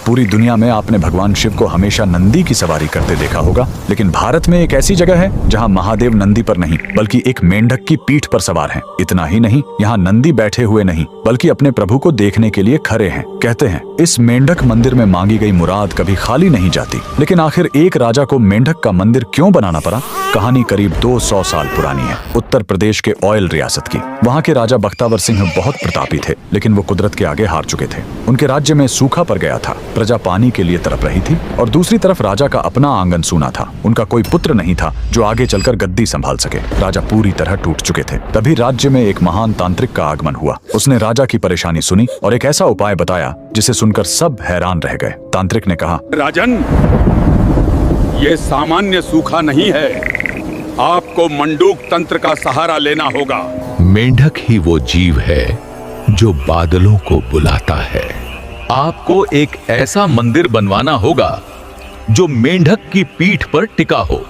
पूरी दुनिया में आपने भगवान शिव को हमेशा नंदी की सवारी करते देखा होगा, लेकिन भारत में एक ऐसी जगह है जहां महादेव नंदी पर नहीं बल्कि एक मेंढक की पीठ पर सवार हैं। इतना ही नहीं, यहाँ नंदी बैठे हुए नहीं बल्कि अपने प्रभु को देखने के लिए खड़े हैं। कहते हैं इस मेंढक मंदिर में मांगी गई मुराद कभी खाली नहीं जाती। लेकिन आखिर एक राजा को मेंढक का मंदिर क्यों बनाना पड़ा? कहानी करीब 200 साल पुरानी है, उत्तर प्रदेश के ऑयल रियासत की। वहाँ के राजा बख्तावर सिंह बहुत प्रतापी थे, लेकिन वो कुदरत के आगे हार चुके थे। उनके राज्य में सूखा पड़ गया था, प्रजा पानी के लिए तड़प रही थी और दूसरी तरफ राजा का अपना आंगन सूना था। उनका कोई पुत्र नहीं था जो आगे चलकर गद्दी संभाल सके। राजा पूरी तरह टूट चुके थे। तभी राज्य में एक महान तांत्रिक का आगमन हुआ। उसने राजा की परेशानी सुनी और एक ऐसा उपाय बताया जिसे सुनकर सब हैरान रह गए। तांत्रिक ने कहा, राजन, ये सामान्य सूखा नहीं है, आपको मंडूक तंत्र का सहारा लेना होगा। मेंढक ही वो जीव है जो बादलों को बुलाता है। आपको एक ऐसा मंदिर बनवाना होगा जो मेंढक की पीठ पर टिका हो।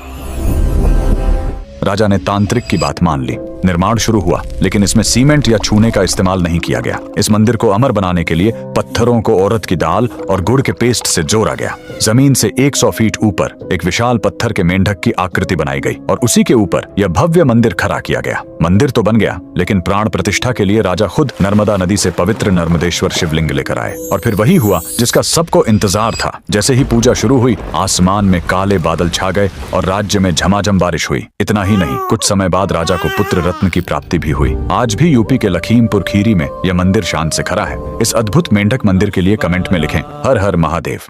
राजा ने तांत्रिक की बात मान ली। निर्माण शुरू हुआ, लेकिन इसमें सीमेंट या चूने का इस्तेमाल नहीं किया गया। इस मंदिर को अमर बनाने के लिए पत्थरों को औरत की दाल और गुड़ के पेस्ट से जोड़ा गया। जमीन से 100 फीट ऊपर एक विशाल पत्थर के मेंढक की आकृति बनाई गई और उसी के ऊपर यह भव्य मंदिर खड़ा किया गया। मंदिर तो बन गया, लेकिन प्राण प्रतिष्ठा के लिए राजा खुद नर्मदा नदी से पवित्र नर्मदेश्वर शिवलिंग लेकर आए। और फिर वही हुआ जिसका सबको इंतजार था। जैसे ही पूजा शुरू हुई, आसमान में काले बादल छा गए और राज्य में झमाझम बारिश हुई। इतना ही नहीं, कुछ समय बाद राजा को पुत्र रत्न की प्राप्ति भी हुई। आज भी यूपी के लखीमपुर खीरी में यह मंदिर शान से खड़ा है। इस अद्भुत मेंढक मंदिर के लिए कमेंट में लिखें, हर हर महादेव।